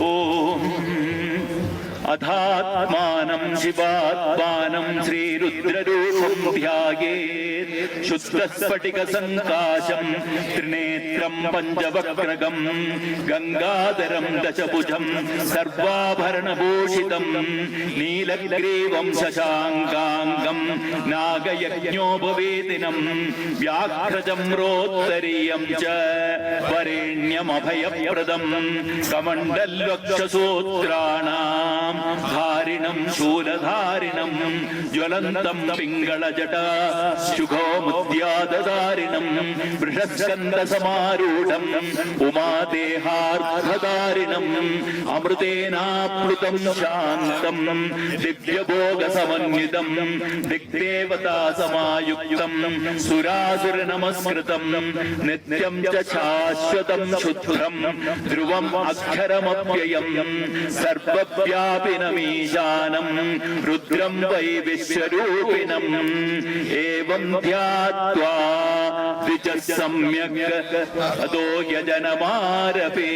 ഓം അധാത്മാനം ശിവാത്മാനം ശ്രീരുദ്രരൂപം ധ്യായേത് ശുദ്ധസ്ഫടികസങ്കാശം ത്രിനേത്രം പഞ്ചവക്രകം ഗംഗാധരം ദശഭുജം സർവാഭരണഭൂഷിതം നീലഗ്രീവം ശശാങ്കാംഗം നാഗയജ്ഞോപവേദിനം വ്യാഘ്രജം റോത്തരീയം ച വരേണ്യമഭയപ്രദം കമണ്ഡലവക്ഷസൂത്രാണാം ധാരിണം ശൂലധാരിണം ജ്വലന്തം പിംഗളജടാ ശുഖോമുദ്യാദധാരിണം വൃഷസ്കന്ധസമാരൂഢം ഉമാദേഹാർദ്ധധാരിണം അമൃതേനാപ്ലുതം ശാന്തം ദിവ്യഭോഗസമന്വിതം ദിഗ്ദേവതാസമായുക്തം സുരാസുരനമസ്കൃതം നിത്യം ച ശാശ്വതം ശുദ്ധം ധ്രുവം അക്ഷരമപ്യയം സർവവ്യാപിനമീശാനം രുദ്രം വൈ വിശ്വരൂപിണം ഏവം ധ്യാത്വാ ദ്വിജഃ സമ്യക് തതോ യജനമാരഭേ.